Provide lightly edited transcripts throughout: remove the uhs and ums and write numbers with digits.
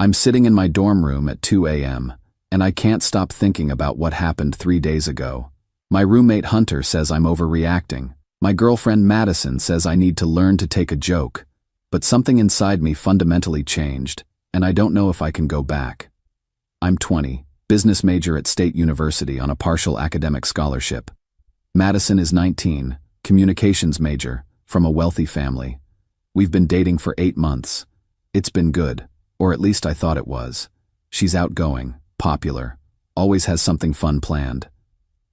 I'm sitting in my dorm room at 2 a.m., and I can't stop thinking about what happened 3 days ago. My roommate Hunter says I'm overreacting. My girlfriend Madison says I need to learn to take a joke. But something inside me fundamentally changed, and I don't know if I can go back. I'm 20, business major at State University on a partial academic scholarship. Madison is 19, communications major, from a wealthy family. We've been dating for 8 months. It's been good, or at least I thought it was. She's outgoing, popular, always has something fun planned.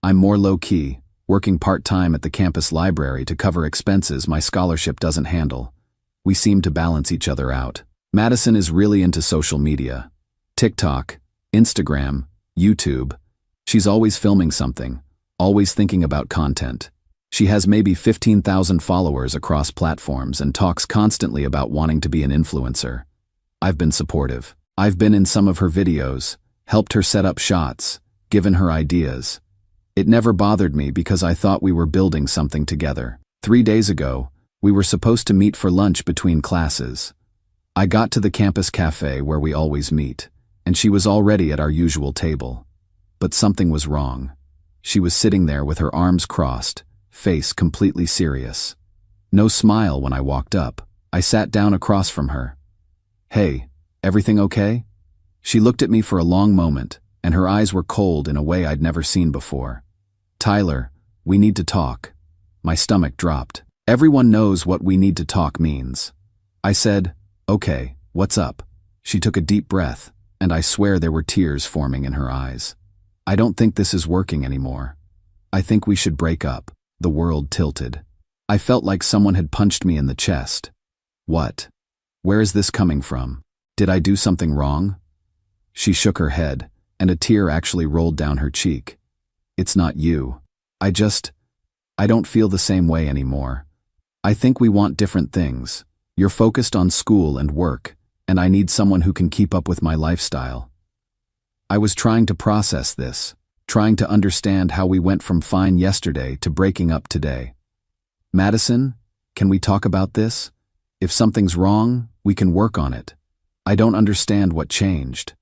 I'm more low-key, working part-time at the campus library to cover expenses my scholarship doesn't handle. We seem to balance each other out. Madison is really into social media. TikTok, Instagram, YouTube. She's always filming something, always thinking about content. She has maybe 15,000 followers across platforms and talks constantly about wanting to be an influencer. I've been supportive. I've been in some of her videos, helped her set up shots, given her ideas. It never bothered me because I thought we were building something together. 3 days ago, we were supposed to meet for lunch between classes. I got to the campus cafe where we always meet, and she was already at our usual table. But something was wrong. She was sitting there with her arms crossed, face completely serious. No smile when I walked up. I sat down across from her. "Hey, everything okay?" She looked at me for a long moment, and her eyes were cold in a way I'd never seen before. "Tyler, we need to talk." My stomach dropped. Everyone knows what "we need to talk" means. I said, "Okay, what's up?" She took a deep breath, and I swear there were tears forming in her eyes. "I don't think this is working anymore. I think we should break up." The world tilted. I felt like someone had punched me in the chest. What? Where is this coming from? Did I do something wrong? She shook her head, and a tear actually rolled down her cheek. "It's not you. I don't feel the same way anymore. I think we want different things. You're focused on school and work, and I need someone who can keep up with my lifestyle." I was trying to process this, trying to understand how we went from fine yesterday to breaking up today. "Madison, can we talk about this? If something's wrong, we can work on it. I don't understand what changed."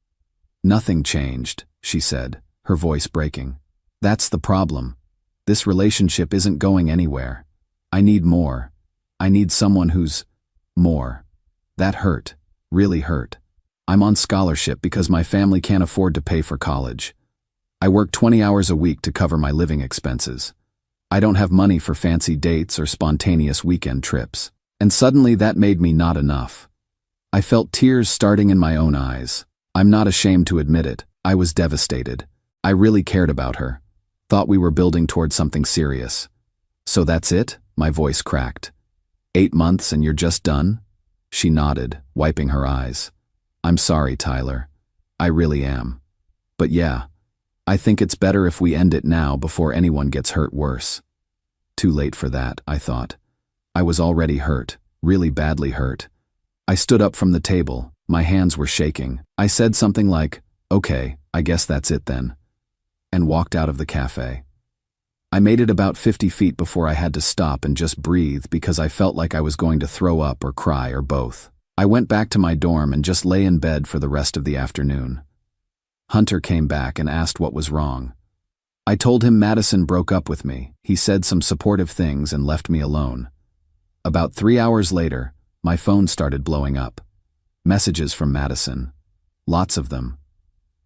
"Nothing changed," she said, her voice breaking. "That's the problem. This relationship isn't going anywhere. I need more. I need someone who's more." That hurt, really hurt. I'm on scholarship because my family can't afford to pay for college. I work 20 hours a week to cover my living expenses. I don't have money for fancy dates or spontaneous weekend trips. And suddenly that made me not enough. I felt tears starting in my own eyes. I'm not ashamed to admit it. I was devastated. I really cared about her. Thought we were building towards something serious. "So that's it?" My voice cracked. 8 months and you're just done?" She nodded, wiping her eyes. "I'm sorry, Tyler. I really am. But yeah, I think it's better if we end it now before anyone gets hurt worse." Too late for that, I thought. I was already hurt, really badly hurt. I stood up from the table. My hands were shaking. I said something like, "Okay, I guess that's it then," and walked out of the cafe. I made it about 50 feet before I had to stop and just breathe because I felt like I was going to throw up or cry or both. I went back to my dorm and just lay in bed for the rest of the afternoon. Hunter came back and asked what was wrong. I told him Madison broke up with me. He said some supportive things and left me alone. About 3 hours later, my phone started blowing up. Messages from Madison. Lots of them.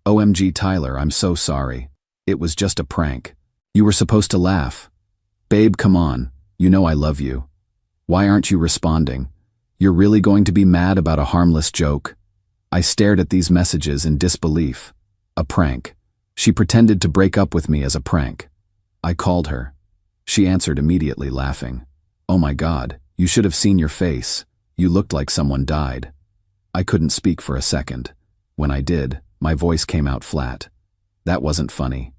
"OMG Tyler, I'm so sorry. It was just a prank. You were supposed to laugh. Babe, come on. You know I love you. Why aren't you responding? You're really going to be mad about a harmless joke?" I stared at these messages in disbelief. A prank. She pretended to break up with me as a prank. I called her. She answered immediately, laughing. "Oh my God, you should have seen your face. You looked like someone died." I couldn't speak for a second. When I did, my voice came out flat. "That wasn't funny."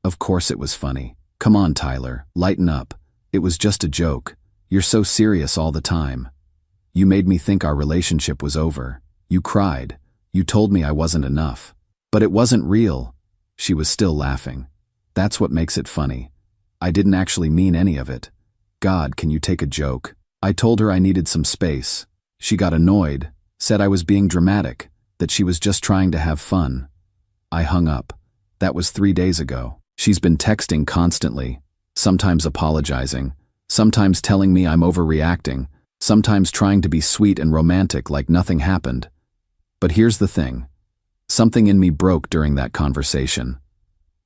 "Of course it was funny. Come on, Tyler, lighten up. It was just a joke. You're so serious all the time. You made me think our relationship was over. You cried. You told me I wasn't enough. But it wasn't real." She was still laughing. "That's what makes it funny. I didn't actually mean any of it. God, can you take a joke?" I told her I needed some space. She got annoyed, said I was being dramatic. that she was just trying to have fun. I hung up. That was 3 days ago. She's been texting constantly, sometimes apologizing, sometimes telling me I'm overreacting, sometimes trying to be sweet and romantic like nothing happened. But here's the thing. Something in me broke during that conversation.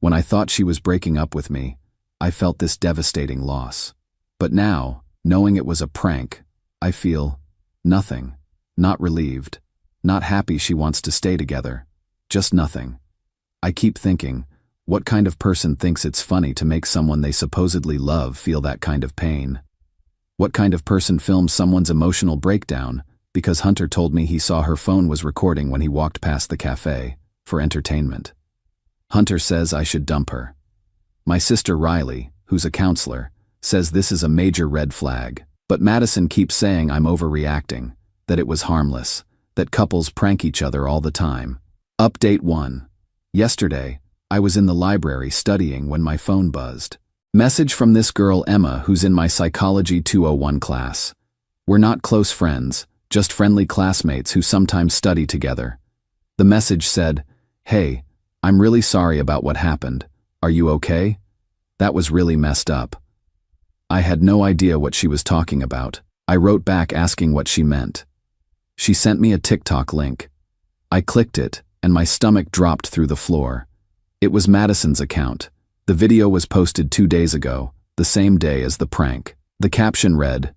When I thought she was breaking up with me, I felt this devastating loss. But now, knowing it was a prank, I feel nothing. Not relieved. Not happy she wants to stay together. Just nothing. I keep thinking, what kind of person thinks it's funny to make someone they supposedly love feel that kind of pain? What kind of person films someone's emotional breakdown because Hunter told me he saw her phone was recording when he walked past the cafe for entertainment? Hunter says I should dump her. My sister Riley, who's a counselor, says this is a major red flag. But Madison keeps saying I'm overreacting, that it was harmless, that couples prank each other all the time. Update 1. Yesterday, I was in the library studying when my phone buzzed. Message from this girl Emma who's in my Psychology 201 class. We're not close friends, just friendly classmates who sometimes study together. The message said, "Hey, I'm really sorry about what happened. Are you okay? That was really messed up." I had no idea what she was talking about. I wrote back asking what she meant. She sent me a TikTok link. I clicked it, and my stomach dropped through the floor. It was Madison's account. The video was posted 2 days ago, the same day as the prank. The caption read,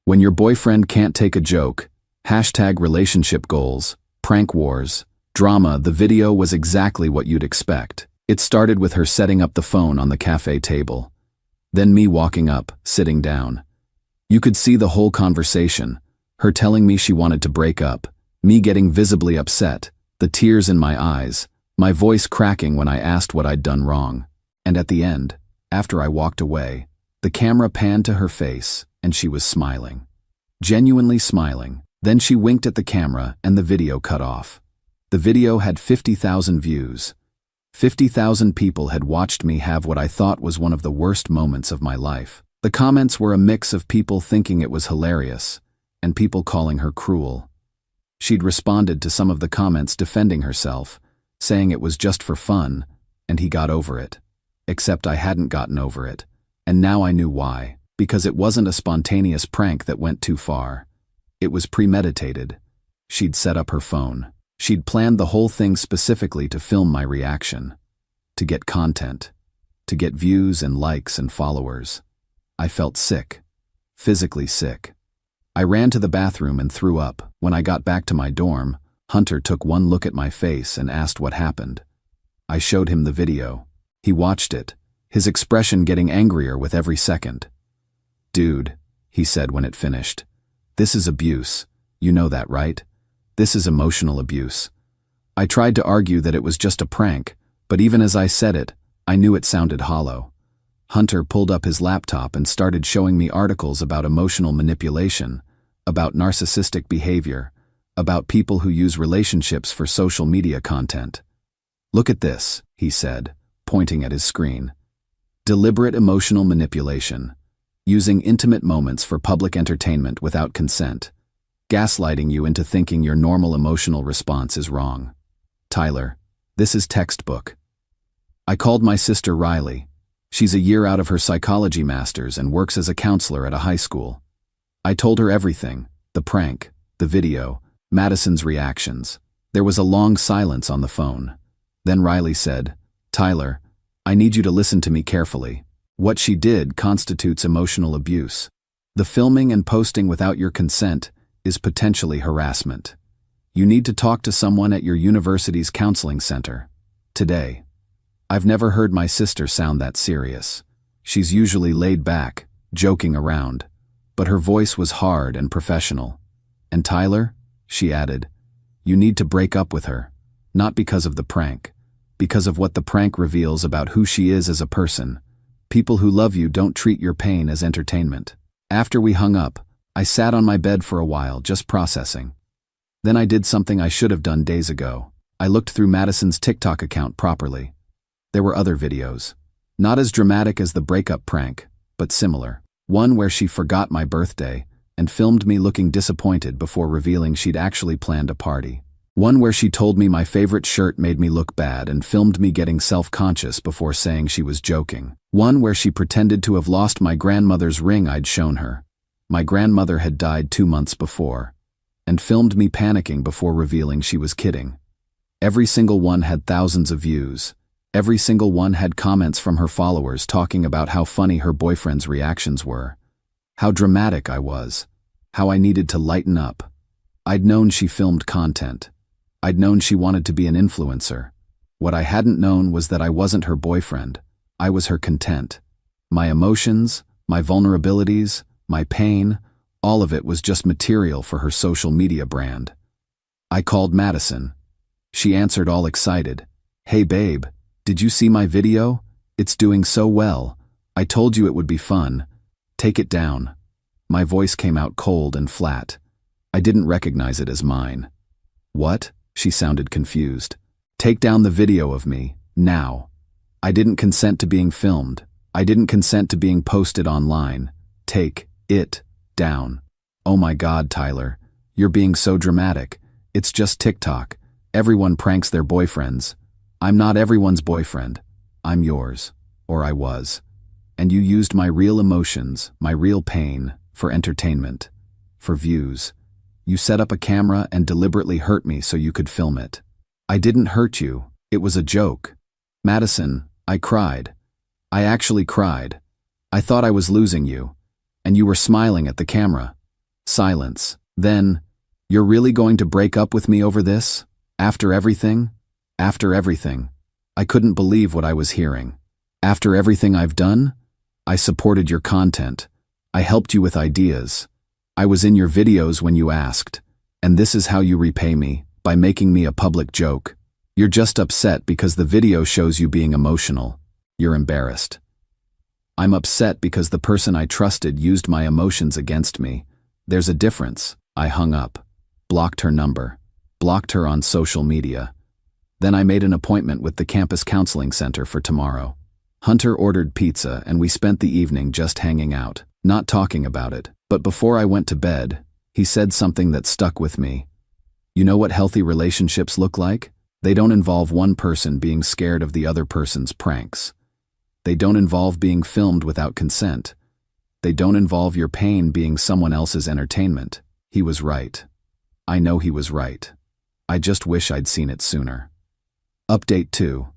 "When your boyfriend can't take a joke, #relationship goals, prank wars, drama." The video was exactly what you'd expect. It started with her setting up the phone on the cafe table. Then me walking up, sitting down. You could see the whole conversation, her telling me she wanted to break up, me getting visibly upset, the tears in my eyes, my voice cracking when I asked what I'd done wrong. And at the end, after I walked away, the camera panned to her face, and she was smiling. Genuinely smiling. Then she winked at the camera and the video cut off. The video had 50,000 views. 50,000 people had watched me have what I thought was one of the worst moments of my life. The comments were a mix of people thinking it was hilarious, and people calling her cruel. She'd responded to some of the comments defending herself, saying it was just for fun, and he got over it. Except I hadn't gotten over it, and now I knew why. Because it wasn't a spontaneous prank that went too far. It was premeditated. She'd set up her phone. She'd planned the whole thing specifically to film my reaction, to get content, to get views and likes and followers. I felt sick, physically sick. I ran to the bathroom and threw up. When I got back to my dorm, Hunter took one look at my face and asked what happened. I showed him the video. He watched it, his expression getting angrier with every second. "Dude," he said when it finished, "this is abuse. You know that, right? This is emotional abuse." I tried to argue that it was just a prank, but even as I said it, I knew it sounded hollow. Hunter pulled up his laptop and started showing me articles about emotional manipulation, about narcissistic behavior, about people who use relationships for social media content. "Look at this," he said, pointing at his screen. "Deliberate emotional manipulation. Using intimate moments for public entertainment without consent. Gaslighting you into thinking your normal emotional response is wrong. Tyler, this is textbook." I called my sister Riley. She's a year out of her psychology master's and works as a counselor at a high school. I told her everything, the prank, the video, Madison's reactions. There was a long silence on the phone. Then Riley said, "Tyler, I need you to listen to me carefully. What she did constitutes emotional abuse. The filming and posting without your consent is potentially harassment. You need to talk to someone at your university's counseling center. Today." I've never heard my sister sound that serious. She's usually laid back, joking around, but her voice was hard and professional. "And Tyler," she added, "you need to break up with her, not because of the prank, because of what the prank reveals about who she is as a person. People who love you don't treat your pain as entertainment." After we hung up, I sat on my bed for a while, just processing. Then I did something I should have done days ago. I looked through Madison's TikTok account properly. There were other videos. Not as dramatic as the breakup prank, but similar. One where she forgot my birthday and filmed me looking disappointed before revealing she'd actually planned a party. One where she told me my favorite shirt made me look bad and filmed me getting self-conscious before saying she was joking. One where she pretended to have lost my grandmother's ring I'd shown her. My grandmother had died 2 months before, and filmed me panicking before revealing she was kidding. Every single one had thousands of views. Every single one had comments from her followers talking about how funny her boyfriend's reactions were, how dramatic I was, how I needed to lighten up. I'd known she filmed content. I'd known she wanted to be an influencer. What I hadn't known was that I wasn't her boyfriend. I was her content. My emotions, my vulnerabilities, my pain, all of it was just material for her social media brand. I called Madison. She answered all excited. "Hey babe, did you see my video? It's doing so well. I told you it would be fun. Take it down." My voice came out cold and flat. I didn't recognize it as mine. "What?" She sounded confused. "Take down the video of me, now. I didn't consent to being filmed. I didn't consent to being posted online. Take it down." "Oh my God, Tyler. You're being so dramatic. It's just TikTok. Everyone pranks their boyfriends. I'm not everyone's boyfriend. I'm yours. Or I was. And you used my real emotions, my real pain, for entertainment. For views. You set up a camera and deliberately hurt me so you could film it. I didn't hurt you. It was a joke." "Madison," I cried. I actually cried. I thought I was losing you. And you were smiling at the camera. Silence. Then, "You're really going to break up with me over this? After everything?" After everything. I couldn't believe what I was hearing. After everything I've done? I supported your content. I helped you with ideas. I was in your videos when you asked. And this is how you repay me, by making me a public joke. You're just upset because the video shows you being emotional. You're embarrassed. I'm upset because the person I trusted used my emotions against me. There's a difference. I hung up. Blocked her number. Blocked her on social media. Then I made an appointment with the campus counseling center for tomorrow. Hunter ordered pizza and we spent the evening just hanging out, not talking about it. But before I went to bed, he said something that stuck with me. "You know what healthy relationships look like? They don't involve one person being scared of the other person's pranks. They don't involve being filmed without consent. They don't involve your pain being someone else's entertainment." He was right. I know he was right. I just wish I'd seen it sooner. Update 2.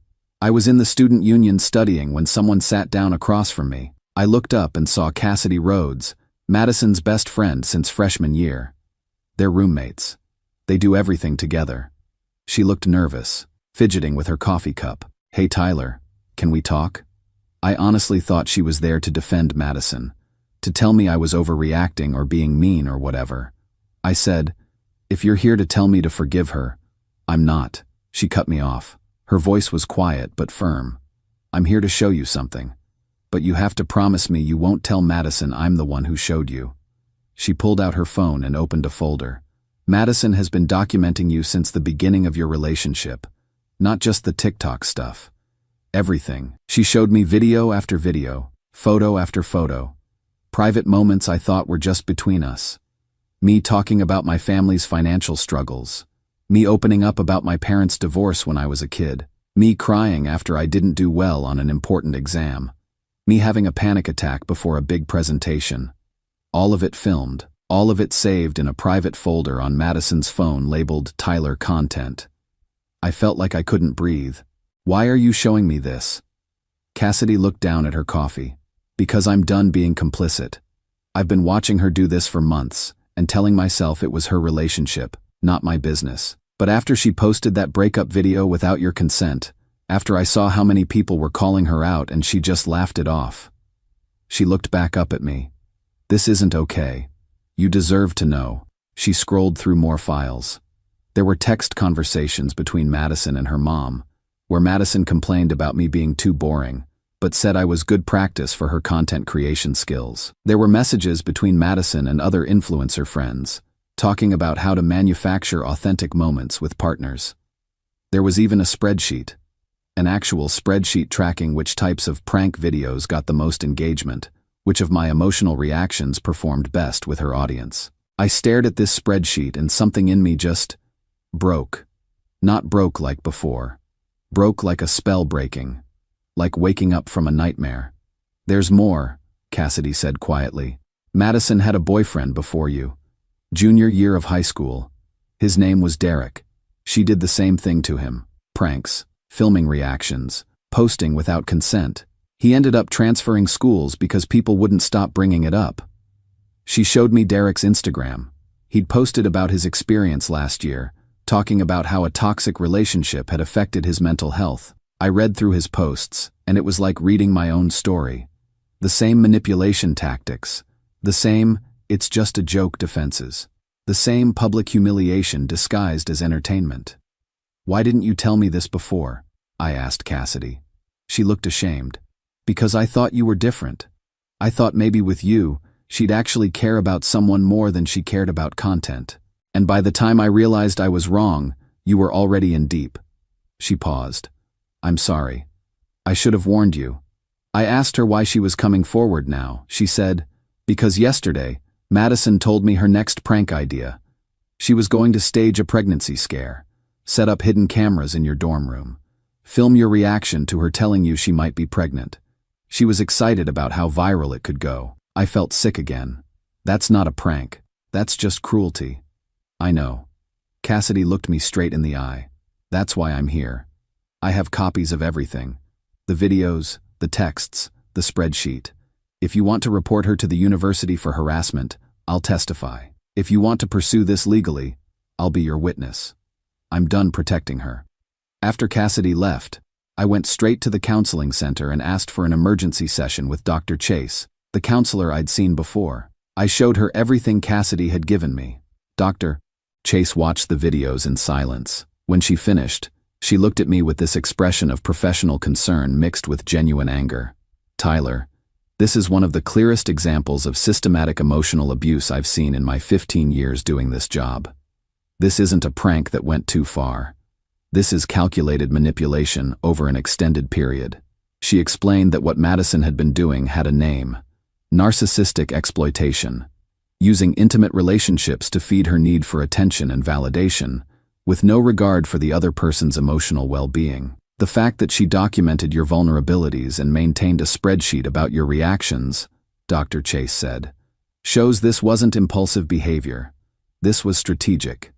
I was in the student union studying when someone sat down across from me. I looked up and saw Cassidy Rhodes, Madison's best friend since freshman year. They're roommates. They do everything together. She looked nervous, fidgeting with her coffee cup. "Hey Tyler, can we talk?" I honestly thought she was there to defend Madison, to tell me I was overreacting or being mean or whatever. I said, "If you're here to tell me to forgive her." "I'm not." She cut me off. Her voice was quiet but firm. "I'm here to show you something. But you have to promise me you won't tell Madison I'm the one who showed you." She pulled out her phone and opened a folder. "Madison has been documenting you since the beginning of your relationship. Not just the TikTok stuff. Everything." She showed me video after video, photo after photo. Private moments I thought were just between us. Me talking about my family's financial struggles. Me opening up about my parents' divorce when I was a kid. Me crying after I didn't do well on an important exam. Me having a panic attack before a big presentation. All of it filmed, all of it saved in a private folder on Madison's phone labeled Tyler Content. I felt like I couldn't breathe. "Why are you showing me this?" Cassidy looked down at her coffee. "Because I'm done being complicit. I've been watching her do this for months, and telling myself it was her relationship, not my business. But after she posted that breakup video without your consent, after I saw how many people were calling her out and she just laughed it off." She looked back up at me. "This isn't okay. You deserve to know." She scrolled through more files. There were text conversations between Madison and her mom, where Madison complained about me being too boring, but said I was good practice for her content creation skills. There were messages between Madison and other influencer friends, talking about how to manufacture authentic moments with partners. There was even a spreadsheet. An actual spreadsheet tracking which types of prank videos got the most engagement, which of my emotional reactions performed best with her audience. I stared at this spreadsheet and something in me just Broke. Not broke like before. Broke like a spell breaking. Like waking up from a nightmare. There's more, Cassidy said quietly. Madison had a boyfriend before you. Junior year of high school. His name was Derek. She did the same thing to him. Pranks, filming reactions, posting without consent. He ended up transferring schools because people wouldn't stop bringing it up. She showed me Derek's Instagram. He'd posted about his experience last year, talking about how a toxic relationship had affected his mental health. I read through his posts, and it was like reading my own story. The same manipulation tactics. The same, it's just a joke defenses. The same public humiliation disguised as entertainment. Why didn't you tell me this before? I asked Cassidy. She looked ashamed. Because I thought you were different. I thought maybe with you, she'd actually care about someone more than she cared about content. And by the time I realized I was wrong, you were already in deep. She paused. I'm sorry. I should have warned you. I asked her why she was coming forward now. She said, because yesterday, Madison told me her next prank idea. She was going to stage a pregnancy scare, set up hidden cameras in your dorm room, film your reaction to her telling you she might be pregnant. She was excited about how viral it could go. I felt sick again. That's not a prank. That's just cruelty. I know. Cassidy looked me straight in the eye. That's why I'm here. I have copies of everything. The videos, the texts, the spreadsheet. If you want to report her to the university for harassment, I'll testify. If you want to pursue this legally, I'll be your witness. I'm done protecting her. After Cassidy left, I went straight to the counseling center and asked for an emergency session with Dr. Chase, the counselor I'd seen before. I showed her everything Cassidy had given me. Dr. Chase watched the videos in silence. When she finished, she looked at me with this expression of professional concern mixed with genuine anger. Tyler, this is one of the clearest examples of systematic emotional abuse I've seen in my 15 years doing this job. This isn't a prank that went too far. This is calculated manipulation over an extended period. She explained that what Madison had been doing had a name: narcissistic exploitation, using intimate relationships to feed her need for attention and validation, with no regard for the other person's emotional well-being. The fact that she documented your vulnerabilities and maintained a spreadsheet about your reactions, Dr. Chase said, shows this wasn't impulsive behavior. This was strategic.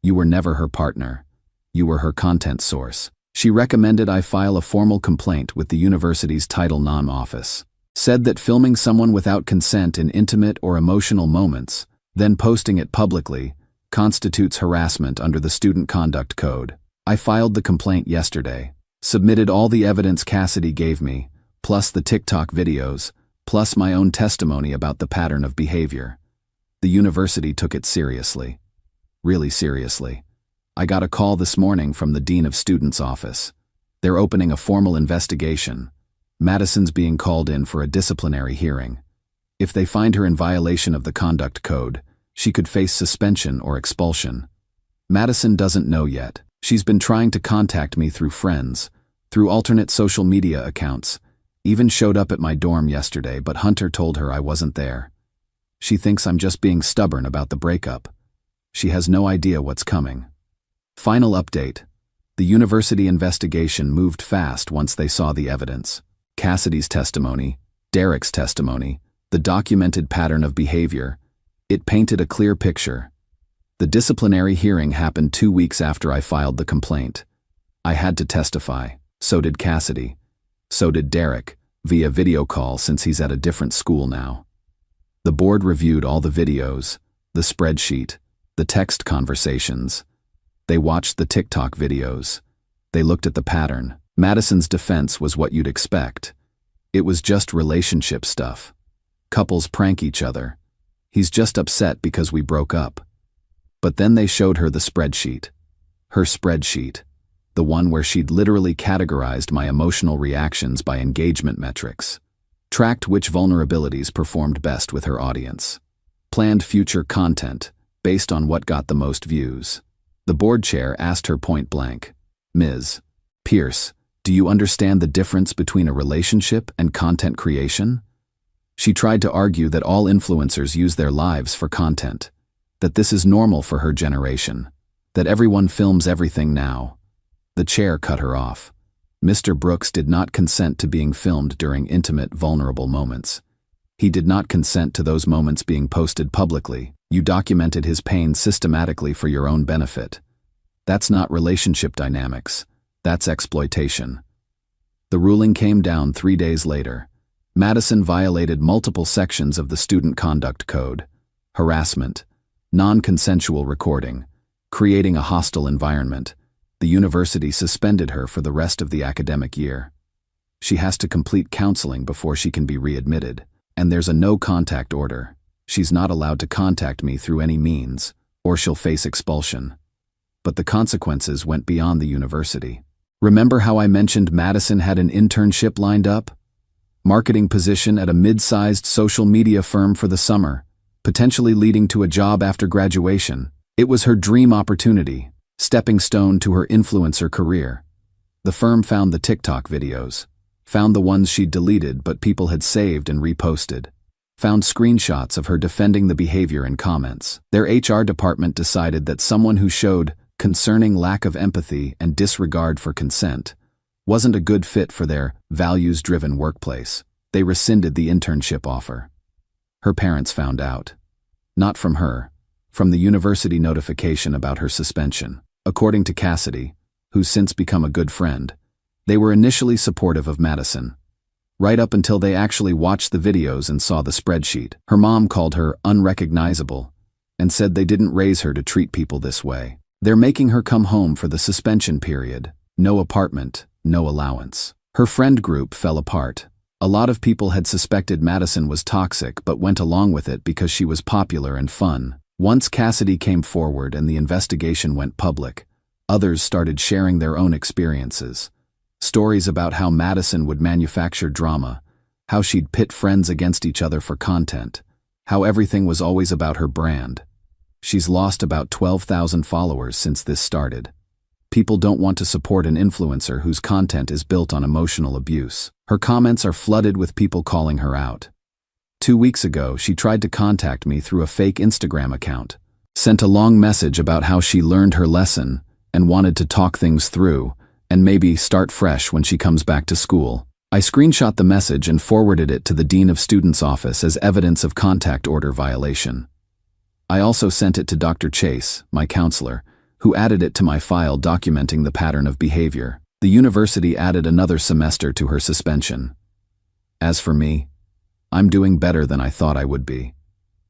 You were never her partner. You were her content source. She recommended I file a formal complaint with the university's Title IX office. Said that filming someone without consent in intimate or emotional moments, then posting it publicly, constitutes harassment under the Student Conduct Code. I filed the complaint yesterday, submitted all the evidence Cassidy gave me, plus the TikTok videos, plus my own testimony about the pattern of behavior. The university took it seriously. Really seriously. I got a call this morning from the Dean of Students' office. They're opening a formal investigation. Madison's being called in for a disciplinary hearing. If they find her in violation of the conduct code, she could face suspension or expulsion. Madison doesn't know yet. She's been trying to contact me through friends, through alternate social media accounts, even showed up at my dorm yesterday, but Hunter told her I wasn't there. She thinks I'm just being stubborn about the breakup. She has no idea what's coming. Final update. The university investigation moved fast once they saw the evidence. Cassidy's testimony, Derek's testimony, the documented pattern of behavior. It painted a clear picture. The disciplinary hearing happened 2 weeks after I filed the complaint. I had to testify. So did Cassidy. So did Derek, via video call since he's at a different school now. The board reviewed all the videos, the spreadsheet, the text conversations. They watched the TikTok videos. They looked at the pattern. Madison's defense was what you'd expect. It was just relationship stuff. Couples prank each other. He's just upset because we broke up. But then they showed her the spreadsheet. Her spreadsheet. The one where she'd literally categorized my emotional reactions by engagement metrics. Tracked which vulnerabilities performed best with her audience. Planned future content, based on what got the most views. The board chair asked her point blank, Ms. Pierce, do you understand the difference between a relationship and content creation? She tried to argue that all influencers use their lives for content, that this is normal for her generation. that everyone films everything now. The chair cut her off. Mr. Brooks did not consent to being filmed during intimate, vulnerable moments. He did not consent to those moments being posted publicly. You documented his pain systematically for your own benefit. That's not relationship dynamics. That's exploitation. The ruling came down 3 days later. Madison violated multiple sections of the Student Conduct Code: harassment, non-consensual recording, creating a hostile environment. The university suspended her for the rest of the academic year. She has to complete counseling before she can be readmitted, and there's a no-contact order. She's not allowed to contact me through any means, or she'll face expulsion. But the consequences went beyond the university. Remember how I mentioned Madison had an internship lined up? Marketing position at a mid-sized social media firm for the summer, potentially leading to a job after graduation. It was her dream opportunity, stepping stone to her influencer career. The firm found the TikTok videos, found the ones she'd deleted but people had saved and reposted, found screenshots of her defending the behavior in comments. Their HR department decided that someone who showed concerning lack of empathy and disregard for consent wasn't a good fit for their values-driven workplace. They rescinded the internship offer. Her parents found out. Not from her, from the university notification about her suspension. According to Cassidy, who's since become a good friend, they were initially supportive of Madison, right up until they actually watched the videos and saw the spreadsheet. Her mom called her unrecognizable and said they didn't raise her to treat people this way. They're making her come home for the suspension period. No apartment, no allowance. Her friend group fell apart. A lot of people had suspected Madison was toxic but went along with it because she was popular and fun. Once Cassidy came forward and the investigation went public, others started sharing their own experiences. Stories about how Madison would manufacture drama, how she'd pit friends against each other for content, how everything was always about her brand. She's lost about 12,000 followers since this started. People don't want to support an influencer whose content is built on emotional abuse. Her comments are flooded with people calling her out. 2 weeks ago, she tried to contact me through a fake Instagram account, sent a long message about how she learned her lesson and wanted to talk things through and maybe start fresh when she comes back to school. I screenshot the message and forwarded it to the Dean of Students' office as evidence of contact order violation. I also sent it to Dr. Chase, my counselor, who added it to my file documenting the pattern of behavior. The university added another semester to her suspension. As for me, I'm doing better than I thought I would be.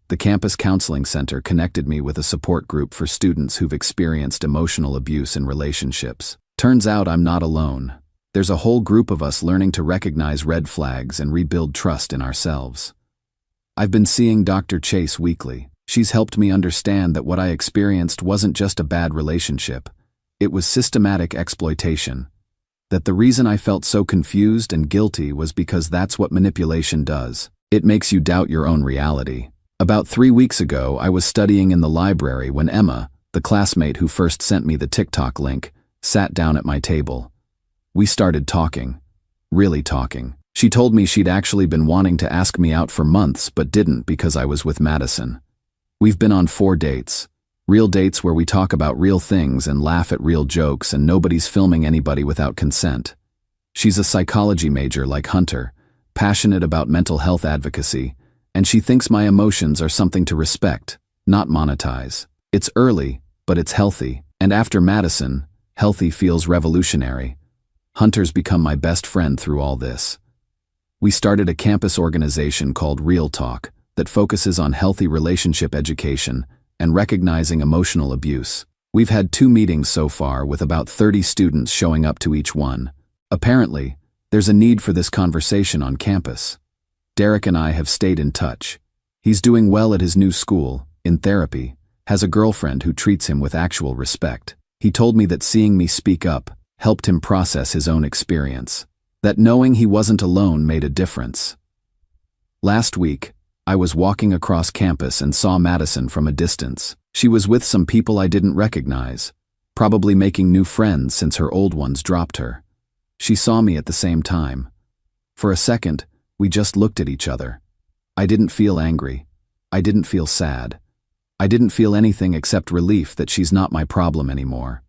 The campus counseling center connected me with a support group for students who've experienced emotional abuse in relationships. Turns out I'm not alone. There's a whole group of us learning to recognize red flags and rebuild trust in ourselves. I've been seeing Dr. Chase weekly. She's helped me understand that what I experienced wasn't just a bad relationship. It was systematic exploitation. That the reason I felt so confused and guilty was because that's what manipulation does. It makes you doubt your own reality. About 3 weeks ago, I was studying in the library when Emma, the classmate who first sent me the TikTok link, sat down at my table. We started talking. Really talking. She told me she'd actually been wanting to ask me out for months but didn't because I was with Madison. We've been on 4 dates. Real dates where we talk about real things and laugh at real jokes and nobody's filming anybody without consent. She's a psychology major like Hunter, passionate about mental health advocacy, and she thinks my emotions are something to respect, not monetize. It's early, but it's healthy, and after Madison, healthy feels revolutionary. Hunter's become my best friend through all this. We started a campus organization called Real Talk that focuses on healthy relationship education and recognizing emotional abuse. We've had 2 meetings so far with about 30 students showing up to each one. Apparently, there's a need for this conversation on campus. Derek and I have stayed in touch. He's doing well at his new school, in therapy, has a girlfriend who treats him with actual respect. He told me that seeing me speak up helped him process his own experience, that knowing he wasn't alone made a difference. Last week, I was walking across campus and saw Madison from a distance. She was with some people I didn't recognize, probably making new friends since her old ones dropped her. She saw me at the same time. For a second, we just looked at each other. I didn't feel angry. I didn't feel sad. I didn't feel anything except relief that she's not my problem anymore.